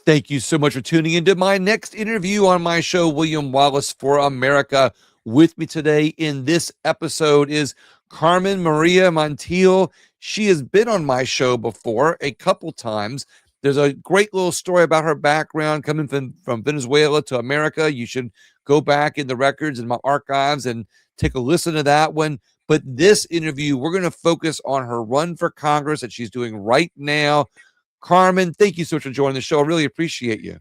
Thank you so much for tuning into my next interview on my show, William Wallace for America. With me today in this episode is Carmen Maria Montiel. She has been on my show before a couple times. There's a great little story about her background coming from Venezuela to America. You should go back in the records and my archives and take a listen to that one. But this interview, we're going to focus on her run for Congress that she's doing right now. Carmen, thank you so much for joining the show. I really appreciate you.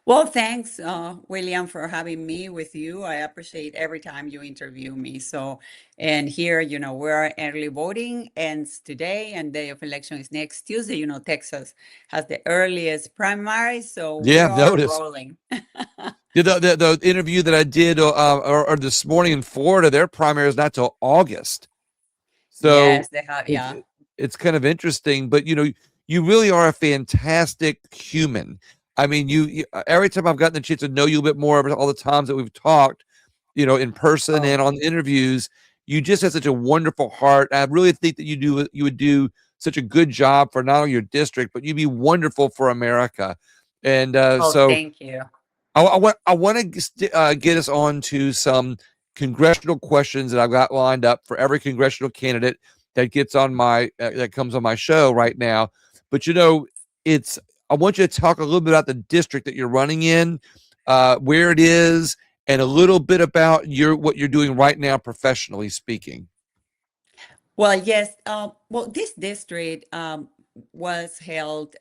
Well, thanks, William, for having me with you. I appreciate every time you interview me. So, and here, we're early voting ends today, and day of election is next Tuesday. Texas has the earliest primary, so we Yeah, I've are noticed. rolling. The interview that I did or this morning in Florida, their primary is not till August. So Yes, they have, it's yeah. it's kind of interesting, but you really are a fantastic human. I mean, every time I've gotten the chance to know you a bit more over all the times that we've talked, in person Oh, and on interviews, you just have such a wonderful heart. I really think that you would do such a good job for not only your district, but you'd be wonderful for America. And oh, so thank you. I want to get us on to some congressional questions that I've got lined up for every congressional candidate that gets on my that comes on my show right now. But it's I want you to talk a little bit about the district that you're running in, where it is, and a little bit about what you're doing right now, professionally speaking. Well, yes. Well, this district was held.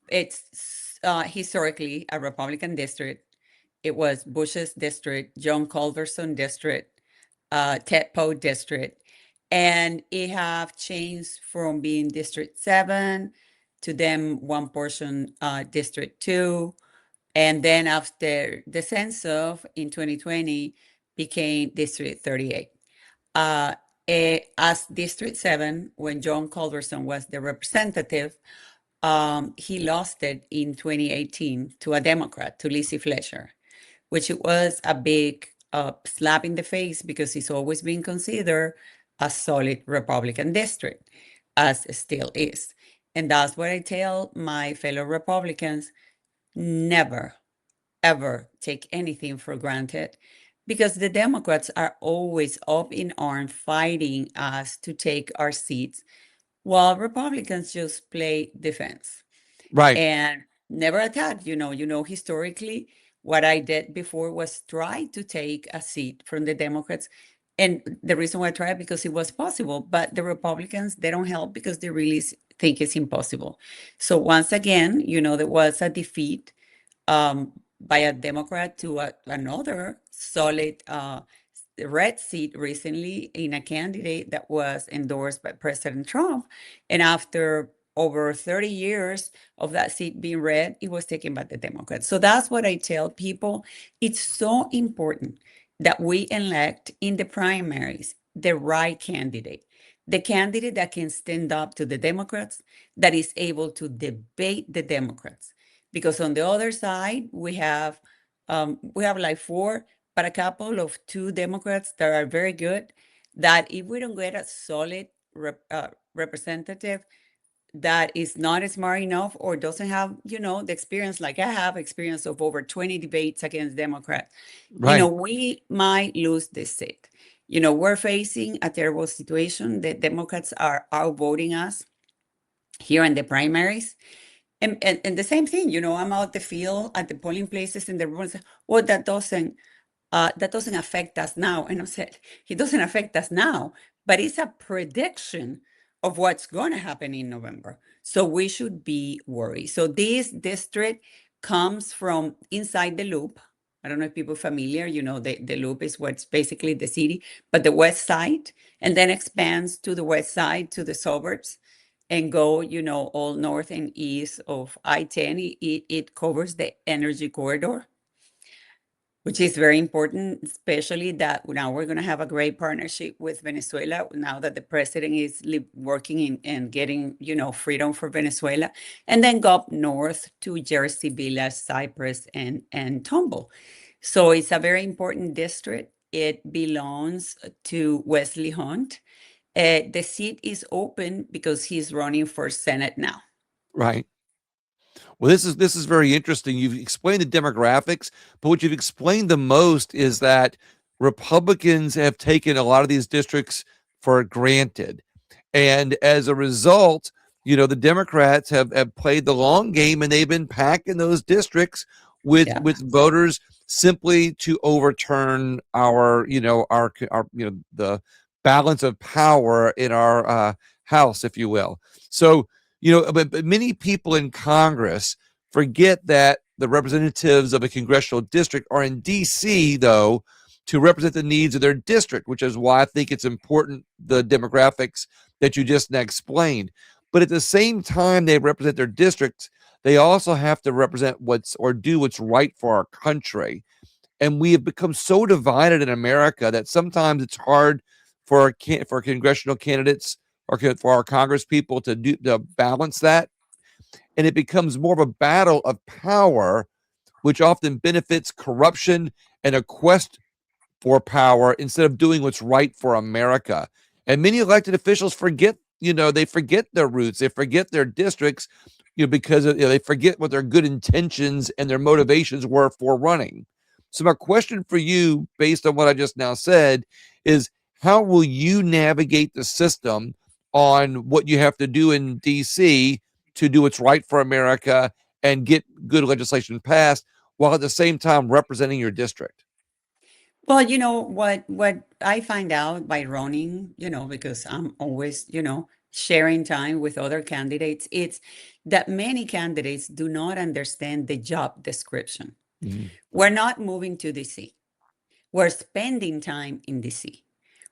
It's historically a Republican district. It was Bush's district, John Culverson district, Ted Poe district, and it have changed from being District 7 to then one portion District 2, and then after the census in 2020 became District 38. Uh, as District 7, when John Culverson was the representative, he lost it in 2018 to a Democrat, to Lizzie Fletcher, which was a big slap in the face because it's always been considered a solid Republican district, as it still is. And that's what I tell my fellow Republicans: never, ever take anything for granted, because the Democrats are always up in arms fighting us to take our seats, while Republicans just play defense Right. and never attack. Historically, what I did before was try to take a seat from the Democrats. And the reason why I tried, because it was possible, but the Republicans, they don't help because they really think it's impossible. So once again, there was a defeat by a Democrat to another solid red seat recently in a candidate that was endorsed by President Trump. And after over 30 years of that seat being red, it was taken by the Democrats. So that's what I tell people. It's so important that we elect in the primaries the right candidate, the candidate that can stand up to the Democrats, that is able to debate the Democrats. Because on the other side, we have like four, but a couple of two Democrats that are very good, that if we don't get a solid representative that is not smart enough or doesn't have, the experience, like I have experience of over 20 debates against Democrats, Right. we might lose this seat. We're facing a terrible situation. The Democrats are outvoting us here in the primaries. And the same thing, I'm out the field at the polling places, and the everyone says, well, that doesn't affect us now. And I said, it doesn't affect us now, but it's a prediction of what's going to happen in November. So we should be worried. So this district comes from inside the loop. I don't know if people are familiar, the loop is what's basically the city, but the west side, and then expands to the west side, to the suburbs, and go, all north and east of I-10. It covers the energy corridor, which is very important, especially that now we're going to have a great partnership with Venezuela now that the president is working in and getting, freedom for Venezuela, and then go up north to Jersey Village, Cypress, and Tomball. So it's a very important district. It belongs to Wesley Hunt. The seat is open because he's running for Senate now. Right. Well, this is very interesting. You've explained the demographics, but what you've explained the most is that Republicans have taken a lot of these districts for granted. And as a result, the Democrats have played the long game, and they've been packing those districts with Yeah. voters simply to overturn our the balance of power in our house, if you will. So, but many people in Congress forget that the representatives of a congressional district are in DC, though, to represent the needs of their district, which is why I think it's important, the demographics that you just explained. But at the same time they represent their districts, they also have to represent do what's right for our country. And we have become so divided in America that sometimes it's hard for congressional candidates or for our Congress people to balance that, and it becomes more of a battle of power, which often benefits corruption and a quest for power instead of doing what's right for America. And many elected officials forget, they forget their roots, they forget their districts, because they forget what their good intentions and their motivations were for running. So my question for you, based on what I just now said, is how will you navigate the system on what you have to do in DC to do what's right for America and get good legislation passed while at the same time representing your district? Well, what I find out by running, because I'm always, sharing time with other candidates, it's that many candidates do not understand the job description. Mhm. We're not moving to DC. We're spending time in DC.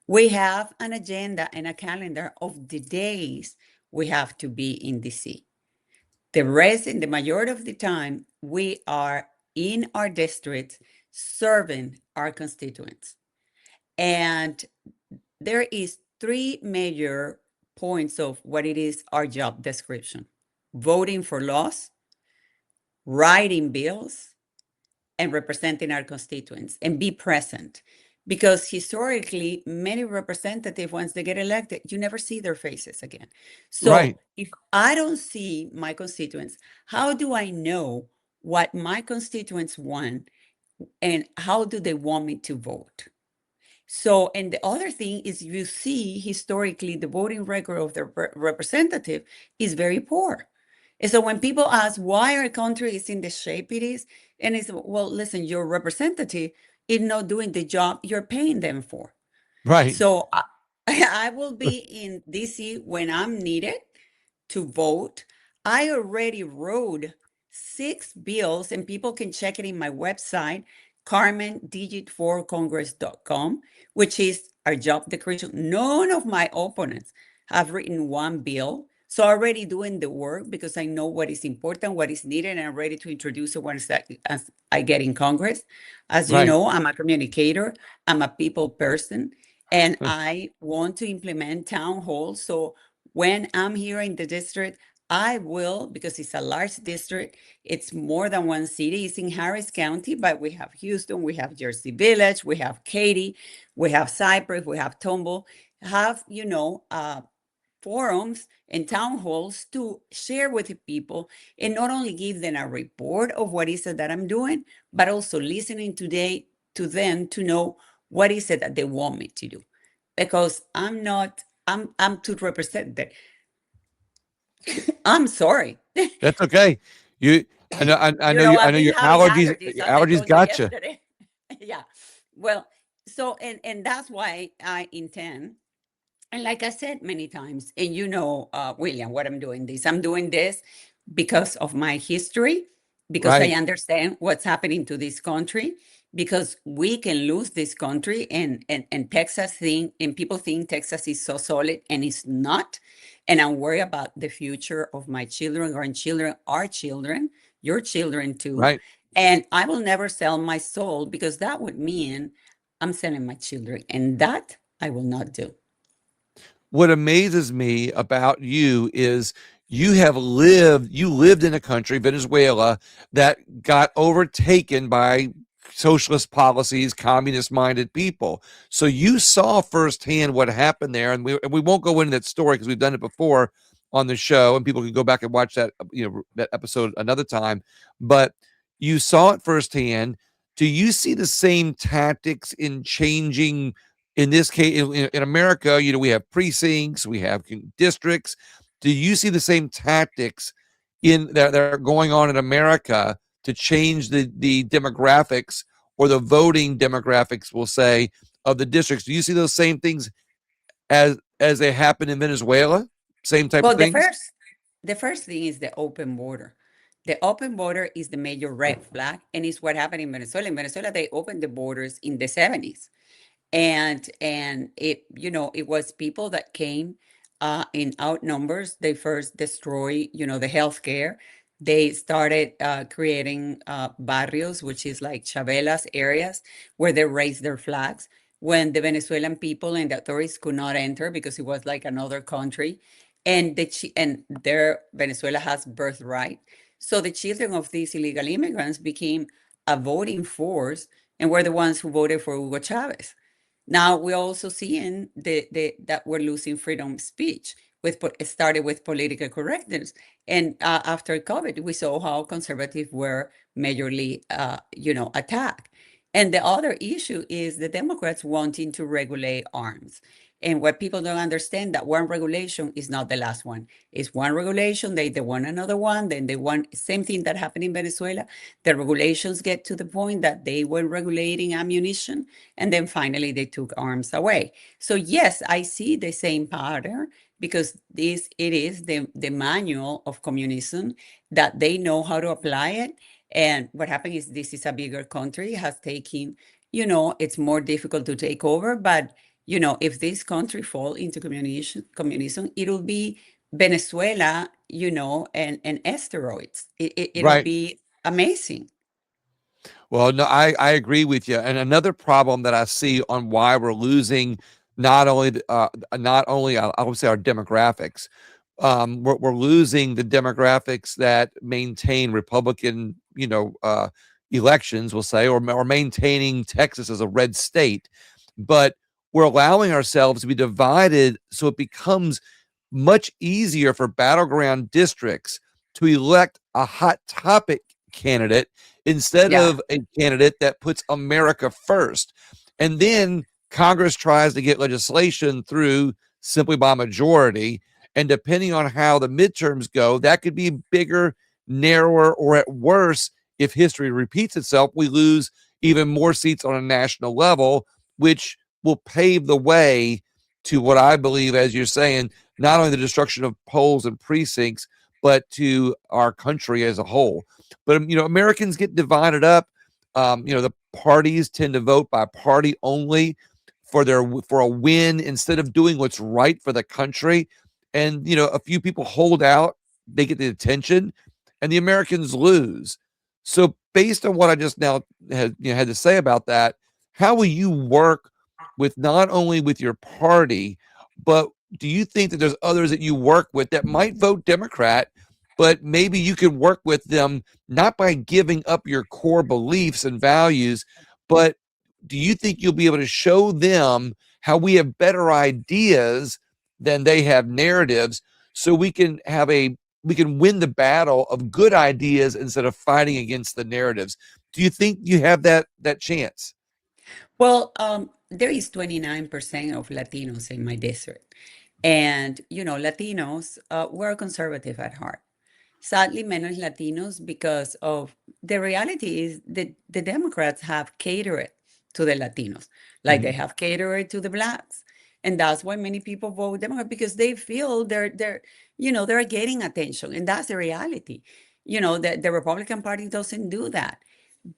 We have an agenda and a calendar of the days we have to be in DC. The rest and the majority of the time, we are in our districts serving our constituents. And there is three major points of what it is our job description: voting for laws, writing bills, and representing our constituents and be present. Because historically, many representatives, once they get elected, you never see their faces again. Right. So if I don't see my constituents, how do I know what my constituents want and how do they want me to vote? So, and the other thing is, you see historically the voting record of the representative is very poor. And so when people ask why our country is in the shape it is, and it's, well, listen, your representative is not doing the job you're paying them for. Right. So I will be in DC when I'm needed to vote. I already wrote 6 bills, and people can check it in my website, carmendigit4congress.com, which is our job declaration. None of my opponents have written one bill. So already doing the work because I know what is important, what is needed, and I'm ready to introduce it once as I get in Congress. As you Right. know, I'm a communicator, I'm a people person, and I want to implement town halls. So when I'm here in the district, I will, because it's a large district, it's more than one city. It's in Harris County, but we have Houston, we have Jersey Village, we have Katy, we have Cypress, we have Tomball, have, forums and town halls to share with the people and not only give them a report of what is it that I'm doing, but also listening today to them to know what is it that they want me to do. Because I'm to represent that. I'm sorry. That's okay. You, I know I've been your having allergies. allergies, Your as I allergies told you got you. yesterday. Yeah. Well, so and that's why I intend, and like I said many times, and William, what I'm doing this because of my history, because I Right. understand what's happening to this country, because we can lose this country, and Texas think, and people think Texas is so solid, and it's not. And I'm worried about the future of my children, grandchildren, our children, your children too. Right. And I will never sell my soul, because that would mean I'm selling my children, and that I will not do. What amazes me about you is you lived in a country, Venezuela, that got overtaken by socialist policies, communist minded people. So you saw firsthand what happened there. And we won't go into that story because we've done it before on the show, and people can go back and watch that, that episode another time. But you saw it firsthand. Do you see the same tactics in changing? In this case, in America, we have precincts, we have districts. Do you see the same tactics in that are going on in America to change the demographics or the voting demographics, we'll say, of the districts? Do you see those same things as they happen in Venezuela? Same type of Well, things? the first thing is the open border. The open border is the major red flag, and it's what happened in Venezuela. In Venezuela, they opened the borders in the 70s, and it, it was people that came in outnumbers. They first destroy, the healthcare. They started creating barrios, which is like chavelas areas, where they raised their flags when the Venezuelan people and the authorities could not enter because it was like another country. And and their Venezuela has birthright, so the children of these illegal immigrants became a voting force and were the ones who voted for Hugo Chavez. Now we're also seeing that we're losing freedom of speech. It started with political correctness, and after COVID, we saw how conservatives were majorly, attacked. And the other issue is the Democrats wanting to regulate arms. And what people don't understand, that one regulation is not the last one. It's one regulation, they want another one, then they want same thing that happened in Venezuela. The regulations get to the point that they were regulating ammunition, and then finally they took arms away. So yes, I see the same pattern because it is the manual of communism that they know how to apply it. And what happened is this is a bigger country, has taken, it's more difficult to take over. But if this country fall into communism, it'll be Venezuela, and asteroids. It'll Right. be amazing. Well, no, I agree with you. And another problem that I see on why we're losing not only I would say our demographics, we're losing the demographics that maintain Republican, elections, we'll say, or maintaining Texas as a red state, but we're allowing ourselves to be divided, so it becomes much easier for battleground districts to elect a hot topic candidate instead Yeah. of a candidate that puts America first. And then Congress tries to get legislation through simply by majority. And depending on how the midterms go, that could be bigger, narrower, or at worst, if history repeats itself, we lose even more seats on a national level, which will pave the way to what I believe, as you're saying, not only the destruction of polls and precincts, but to our country as a whole. But Americans get divided up. The parties tend to vote by party only for a win instead of doing what's right for the country. And a few people hold out, they get the attention, and the Americans lose. So, based on what I just now had to say about that, how will you work with not only with your party, but do you think that there's others that you work with that might vote Democrat, but maybe you can work with them not by giving up your core beliefs and values, but do you think you'll be able to show them how we have better ideas than they have narratives, so we can win the battle of good ideas instead of fighting against the narratives? Do you think you have that chance? Well, there is 29% of Latinos in my district. And, Latinos, we're conservative at heart. Sadly, many Latinos, because of the reality is that the Democrats have catered to the Latinos, like they Mhm. have catered to the Blacks. And that's why many people vote Democrat, because they feel they're getting attention. And that's the reality. The Republican Party doesn't do that.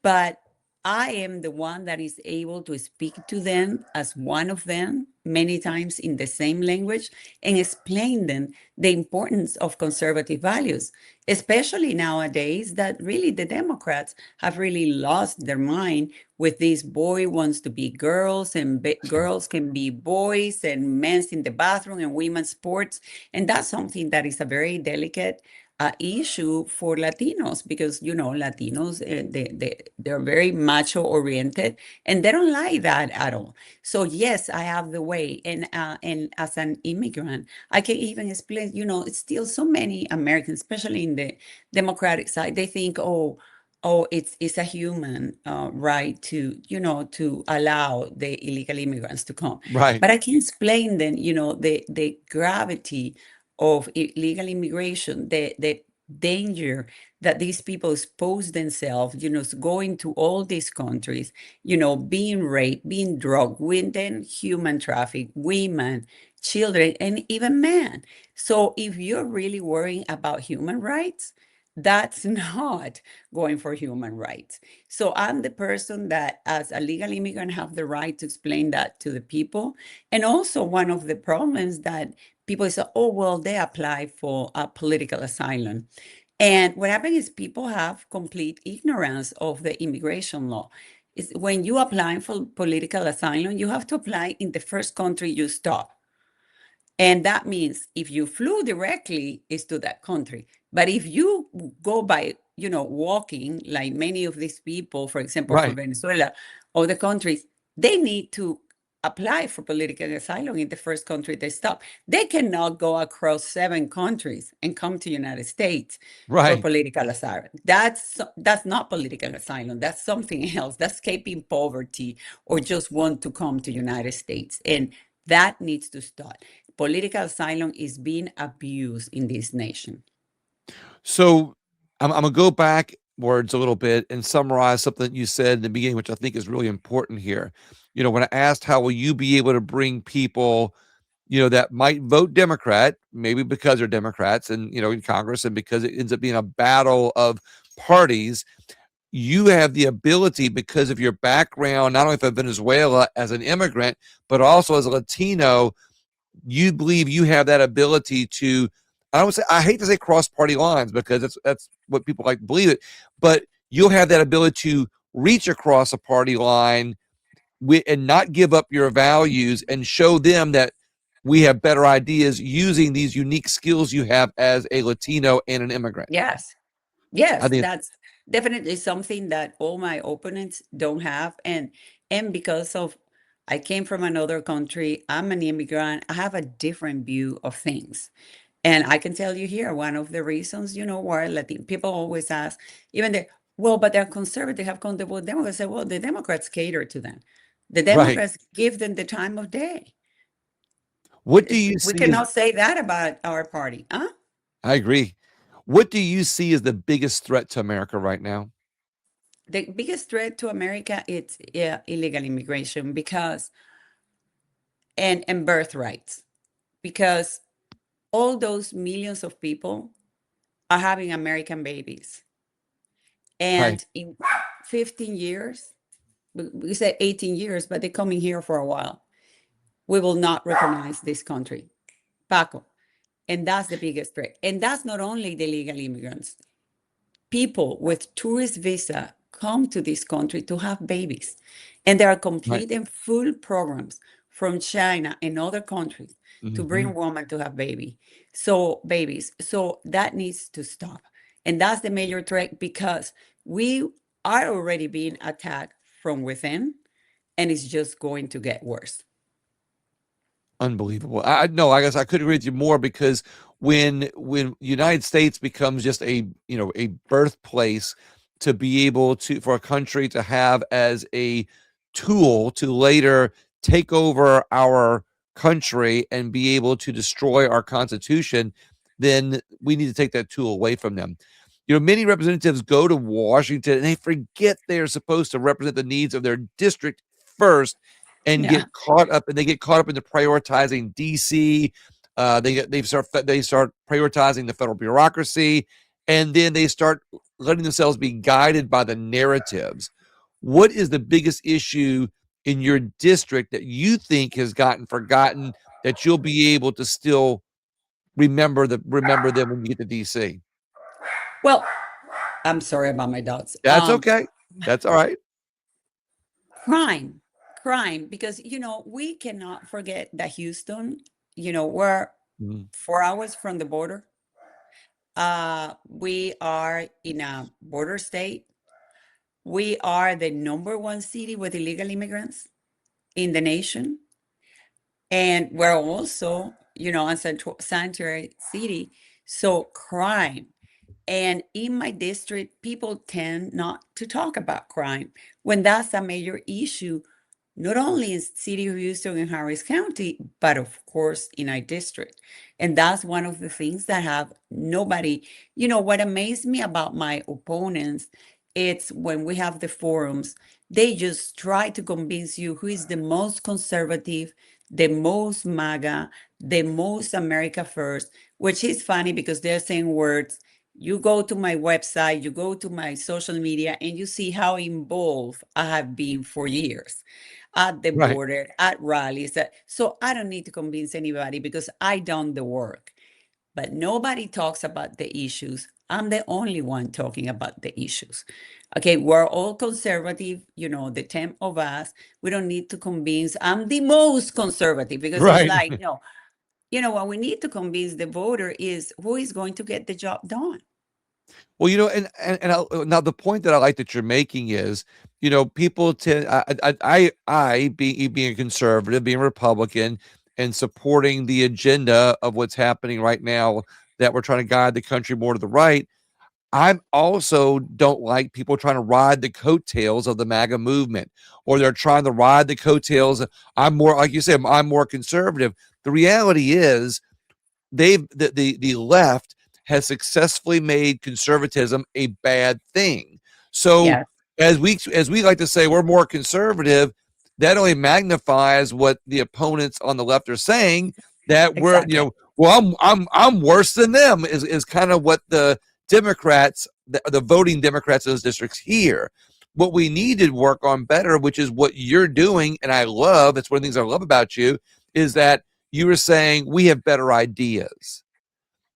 But I am the one that is able to speak to them as one of them many times in the same language and explain them the importance of conservative values, especially nowadays that really the Democrats have really lost their mind with this boy wants to be girls and girls can be boys and men's in the bathroom and women's sports. And that's something that is a very delicate a issue for Latinos because Latinos they're very macho oriented and they don't like that at all. So yes, I have the way, and as an immigrant, I can even explain. It's still so many Americans, especially in the Democratic side, they think, oh, it's a human right to allow the illegal immigrants to come. Right. But I can explain then, the gravity of illegal immigration, the danger that these people expose themselves, going to all these countries, being raped, being drugged, women, human traffic, women, children, and even men. So if you're really worrying about human rights, that's not going for human rights. So I'm the person that, as a legal immigrant, have the right to explain that to the people. And also, one of the problems that people say, oh, well, they apply for a political asylum. And what happens is people have complete ignorance of the immigration law. Is when you apply for political asylum, you have to apply in the first country you stop. And that means if you flew directly, it's to that country. But if you go by, walking, like many of these people, for example, for Right. Venezuela, or the countries, they need to apply for political asylum in the first country they stop. They cannot go across 7 countries and come to United States for Right. political asylum. That's not political asylum. That's something else. That's escaping poverty or just want to come to United States. And that needs to stop. Political asylum is being abused in this nation. So I'm gonna go backwards a little bit and summarize something you said in the beginning, which I think is really important here. When I asked how will you be able to bring people, that might vote Democrat, maybe because they're Democrats and in Congress, and because it ends up being a battle of parties, you have the ability because of your background, not only from Venezuela as an immigrant, but also as a Latino. You believe you have that ability to, I don't say, I hate to say cross party lines because that's what people like to believe it, but you'll have that ability to reach across a party line and not give up your values and show them that we have better ideas using these unique skills you have as a Latino and an immigrant. Yes. I Yes, think that's definitely something that all my opponents don't have. And because of I came from another country, I'm an immigrant, I have a different view of things. And I can tell you here, one of the reasons, why Latin people always ask, even well, but they're conservative, they have come to vote Democrats. Say, well, the Democrats cater to them. The right. Democrats give them the time of day. What do you We see as cannot say that about our party, huh? I agree. What do you see as the biggest threat to America right now? The biggest threat to America is illegal immigration because and birthrights, because all those millions of people are having American babies, Right. and in 15 years, we said 18 years, but they're coming here for a while. We will not recognize this country, Paco, and that's the biggest threat. And that's not only the legal immigrants. People with tourist visa come to this country to have babies, and there are Right. complete and full programs from China and other countries to Hmm. bring women to have babies. So that needs to stop, and that's the major threat because we are already being attacked from within, and it's just going to get worse. Unbelievable. I no, I guess I couldn't agree with you more because when United States becomes just a birthplace to be able to for a country to have as a tool to later take over our country and be able to destroy our constitution, then we need to take that tool away from them. Many representatives go to Washington and they forget they're supposed to represent the needs of their district first and Yeah. they get caught up into prioritizing DC. They start prioritizing the federal bureaucracy, and then they start letting themselves be guided by the narratives. What is the biggest issue in your district that you think has gotten forgotten that you'll be able to still remember them when you get to DC? Well, I'm sorry about my dogs. That's okay. That's all right. Crime, crime, because we cannot forget that Houston, we're Mhm. 4 hours from the border. We are in a border state. We are the number one city with illegal immigrants in the nation. And we're also, a sanctuary city. So crime. And in my district, people tend not to talk about crime when that's a major issue, not only in City of Houston and Harris County, but of course in our district. And that's one of the things that have nobody, what amazed me about my opponents, it's when we have the forums, they just try to convince you who is the most conservative, the most MAGA, the most America first, which is funny because they're saying words. You go to my website, you go to my social media, and you see how involved I have been for years at the Right. border, at rallies. So I don't need to convince anybody because I done the work. But nobody talks about the issues. I'm the only one talking about the issues. Okay, we're all conservative, the 10 of us. We don't need to convince. I'm the most conservative because it's Right. like, no, what we need to convince the voter is who is going to get the job done. Well, now the point that I like that you're making is, people tend I being a conservative, being a Republican, and supporting the agenda of what's happening right now that we're trying to guide the country more to the right. I also don't like people trying to ride the coattails of the MAGA movement, or they're trying to ride the coattails. I'm more, like you said, I'm more conservative. The reality is the left has successfully made conservatism a bad thing. So Yes, as we like to say, we're more conservative. That only magnifies what the opponents on the left are saying. That we're, exactly. well, I'm worse than them is kind of what the Democrats, the voting Democrats in those districts hear. What we need to work on better, which is what you're doing, and I love. It's one of the things I love about you, is that you were saying we have better ideas.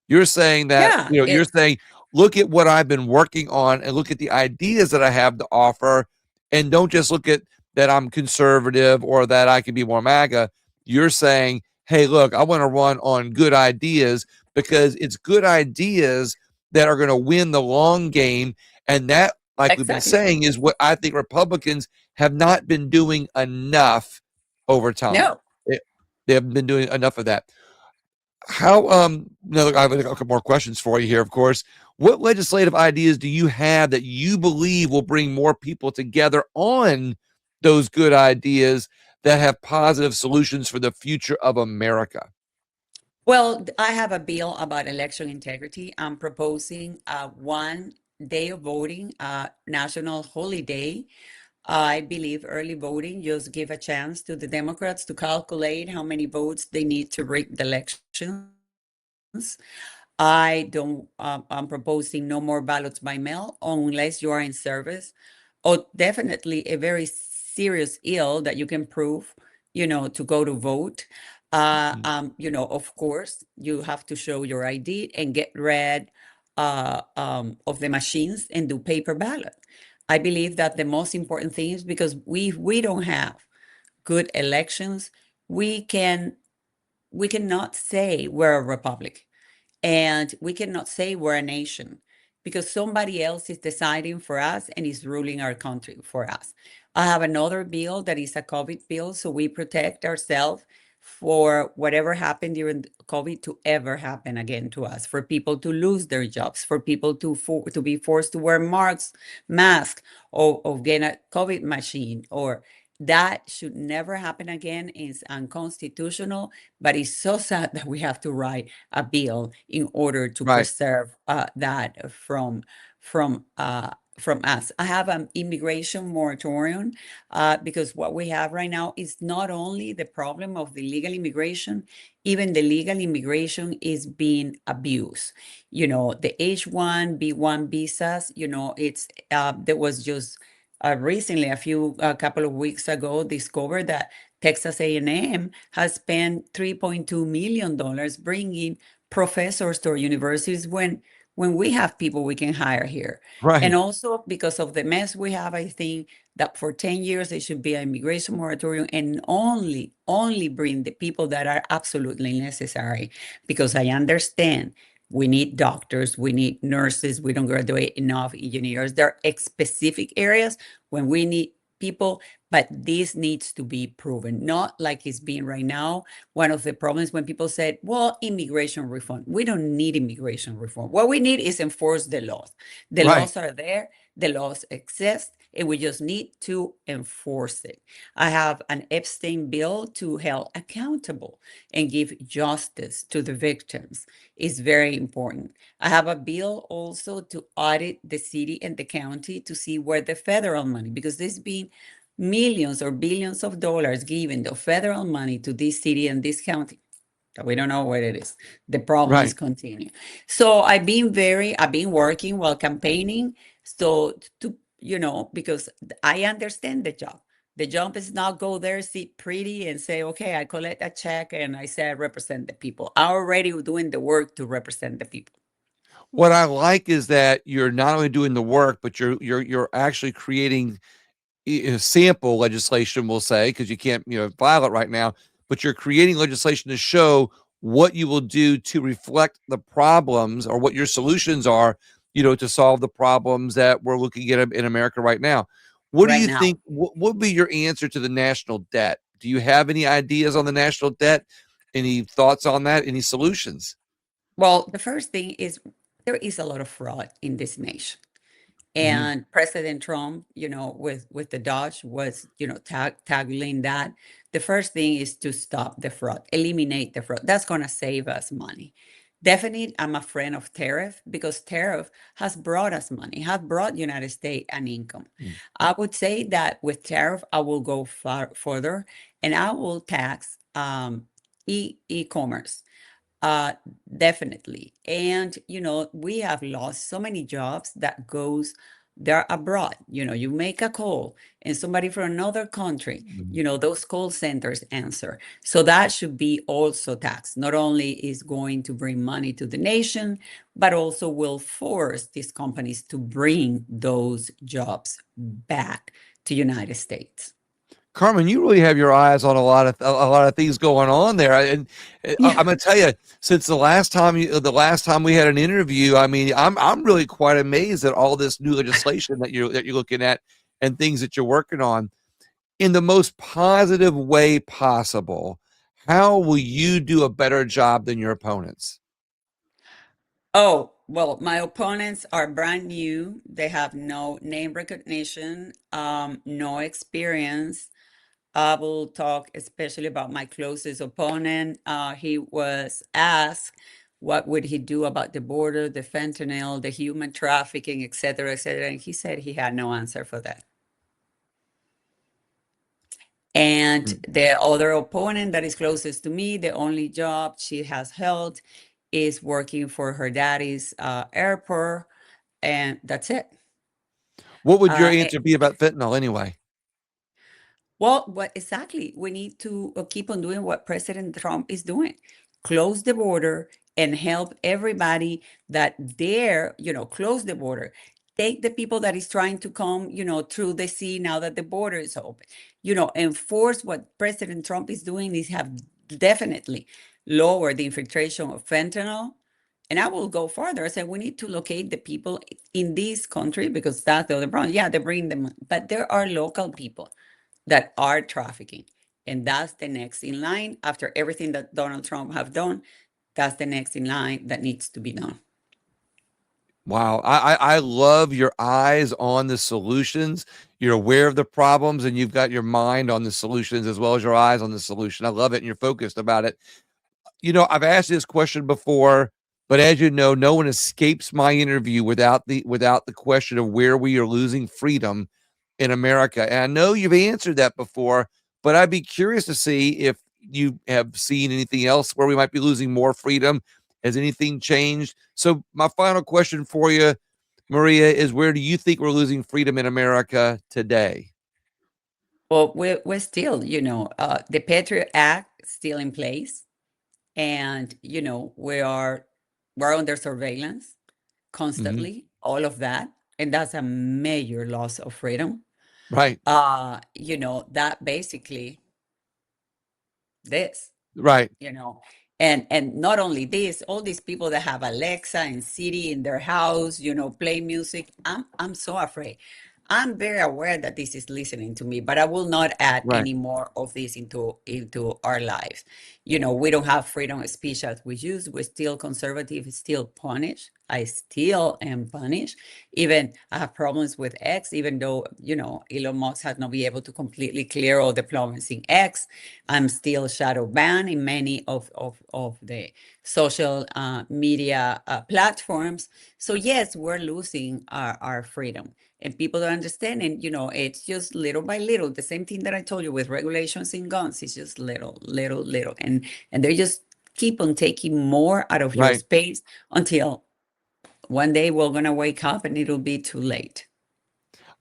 You're saying that, Yeah, you're saying, look at what I've been working on and look at the ideas that I have to offer. And don't just look at that I'm conservative or that I can be more MAGA. You're saying, hey, look, I want to run on good ideas because it's good ideas that are going to win the long game. And that, like we've been exactly. saying, is what I think Republicans have not been doing enough over time. No. They, they haven't been doing enough of that. How no, I have a couple more questions for you here, of course. What legislative ideas do you have that you believe will bring more people together on those good ideas that have positive solutions for the future of America? Well, I have a bill about election integrity. I'm proposing 1 day of voting, national holiday. I believe early voting just give a chance to the Democrats to calculate how many votes they need to rig the elections. I don't, I'm proposing no more ballots by mail unless you are in service or definitely a very serious ill that you can prove, to go to vote. Mhm. Of course, you have to show your ID and get rid of the machines and do paper ballot. I believe that the most important thing is because we don't have good elections, we can we cannot say we're a republic and we cannot say we're a nation because somebody else is deciding for us and is ruling our country for us. I have another bill that is a COVID bill, so we protect ourselves for whatever happened during COVID to ever happen again to us, for people to lose their jobs, for people to be forced to wear masks, or get a COVID machine, or that should never happen again. It's unconstitutional, but it's so sad that we have to write a bill in order to Right. preserve that from from us. I have an immigration moratorium because what we have right now is not only the problem of the legal immigration, even the legal immigration is being abused. The H1B1 visas. It's there was just recently, a couple of weeks ago, discovered that Texas A&M has spent $3.2 million bringing professors to our universities when we have people we can hire here. And Right. also because of the mess we have, I think that for 10 years there should be an immigration moratorium and only bring the people that are absolutely necessary. Because I understand We need doctors, we need nurses, we don't graduate enough engineers. There are specific areas when we need people, but this needs to be proven, not like it's being right now. One of the problems when people said, well, immigration reform, we don't need immigration reform. What we need is enforce the laws. The Right. laws are there, the laws exist, and we just need to enforce it. I have an Epstein bill to hold accountable and give justice to the victims is very important. I have a bill also to audit the city and the county to see where the federal money, because there's been millions or billions of dollars given the federal money to this city and this county. We don't know where it is. The problems Right. continue. So I've been working while campaigning. So to, because I understand the job. The job is not go there, sit pretty and say, okay, I collect a check and I say I represent the people. I already doing the work to represent the people. What I like is that you're not only doing the work, but you're actually creating sample legislation, we'll say, because you can't, file it right now, but you're creating legislation to show what you will do to reflect the problems or what your solutions are, to solve the problems that we're looking at in America right now. What do Right you now. think? What would be your answer to the national debt? Do you have any ideas on the national debt? Any thoughts on that? Any solutions? Well, the first thing is there is a lot of fraud in this nation. Hmm. And President Trump, with the Dodge was, tackling that. The first thing is to stop the fraud, eliminate the fraud. That's going to save us money. Definitely, I'm a friend of tariff because tariff has brought us money, has brought United States an income. I would say that with tariff, I will go far further and I will tax e-commerce. Uh, Definitely. And, we have lost so many jobs that goes there abroad. You make a call and somebody from another country, those call centers answer. So that should be also taxed. Not only is going to bring money to the nation, but also will force these companies to bring those jobs back to United States. Carmen, you really have your eyes on a lot of things going on there, and Yeah. I'm going to tell you, since the last time we had an interview, I mean, I'm really quite amazed at all this new legislation that you're looking at and things that you're working on in the most positive way possible. How will you do a better job than your opponents? Oh, well, my opponents are brand new. They have no name recognition, no experience. I will talk especially about my closest opponent. He was asked what would he do about the border, the fentanyl, the human trafficking, et cetera, et cetera. And he said he had no answer for that. And Mm. the other opponent that is closest to me, the only job she has held is working for her daddy's airport, and that's it. What would your Uh, answer be about fentanyl anyway? Well, what exactly? We need to keep on doing what President Trump is doing. Close the border and help everybody that dare, close the border. Take the people that is trying to come, through the sea now that the border is open. Enforce what President Trump is doing is have definitely lowered the infiltration of fentanyl. And I will go further. I said we need to locate the people in this country because that's the other problem. Yeah, they bring them, but there are local people that are trafficking. And that's the next in line after everything that Donald Trump have done. That's the next in line that needs to be done. Wow, I love your eyes on the solutions. You're aware of the problems, and you've got your mind on the solutions as well as your eyes on the solution. I love it, and you're focused about it. I've asked this question before, but as you know, no one escapes my interview without the question of where we are losing freedom in America. And I know you've answered that before, but I'd be curious to see if you have seen anything else where we might be losing more freedom. Has anything changed? So my final question for you, Maria, is where do you think we're losing freedom in America today? Well, we're still, the Patriot Act still in place. And, we're under surveillance Mhm. constantly, all of that. And that's a major loss of freedom. Right, That basically this, right. you know. And not only this, all these people that have Alexa and Siri in their house, play music. I'm so afraid. I'm very aware that this is listening to me, but I will not add Right. any more of this into our lives. We don't have freedom of speech as we use. We're still conservative, still punished. I still am punished. Even I have problems with X, even though, Elon Musk has not been able to completely clear all the problems in X. I'm still shadow banned in many of the social media platforms. So yes, we're losing our freedom. And people don't understand. And, it's just little by little. The same thing that I told you with regulations in guns. It's just little, little, little. And they just keep on taking more out of your Right. space until one day we're going to wake up and it'll be too late.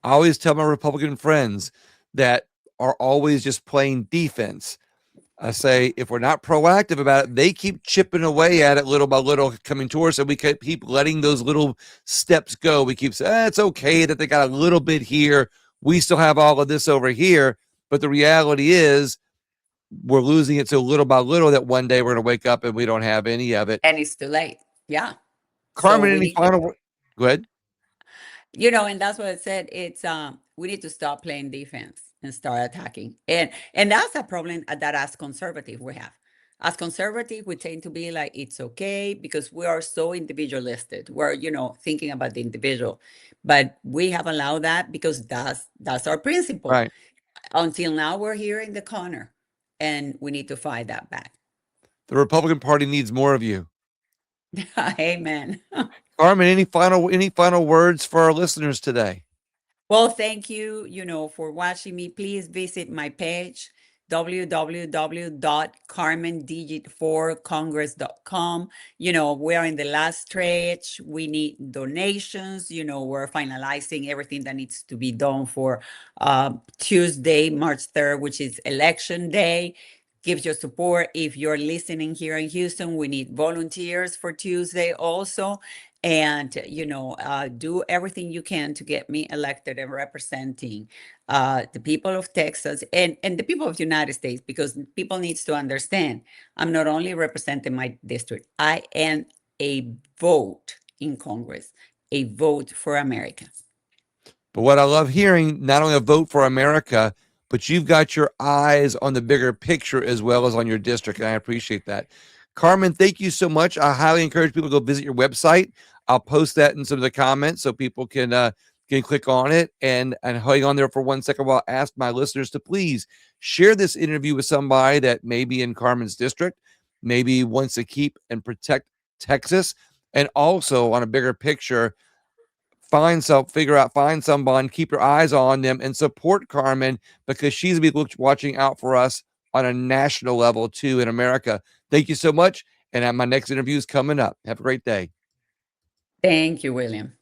I always tell my Republican friends that are always just playing defense. I say, if we're not proactive about it, they keep chipping away at it little by little, coming towards us, and we keep letting those little steps go. We keep saying, it's okay that they got a little bit here. We still have all of this over here. But the reality is, we're losing it so little by little that one day we're going to wake up and we don't have any of it. And it's too late. Yeah. So Carmen, we any need to, final? Go ahead. and that's what I said. It's we need to stop playing defense and start attacking. And that's a problem that as conservative we have. As conservative, we tend to be like it's okay because we are so individualistic. We're, thinking about the individual. But we have allowed that because that's our principle. Right. Until now we're here in the corner and we need to fight that back. The Republican Party needs more of you. Amen. Carmen, any final words for our listeners today? Well, thank you, for watching me. Please visit my page, www.carmendigit4congress.com. We're in the last stretch. We need donations. We're finalizing everything that needs to be done for Tuesday, March 3rd, which is election day. Give your support. If you're listening here in Houston, we need volunteers for Tuesday also. And do everything you can to get me elected and representing the people of Texas and the people of the United States, because people needs to understand I'm not only representing my district, I am a vote in Congress, a vote for America. But what I love hearing, not only a vote for America, but you've got your eyes on the bigger picture as well as on your district. And I appreciate that. Carmen, thank you so much. I highly encourage people to go visit your website. I'll post that in some of the comments so people can click on it and hang on there for 1 second while I ask my listeners to please share this interview with somebody that may be in Carmen's district, maybe wants to keep and protect Texas, and also on a bigger picture, find someone, keep your eyes on them, and support Carmen because she's going to be watching out for us on a national level too in America. Thank you so much. And my next interview is coming up. Have a great day. Thank you, William.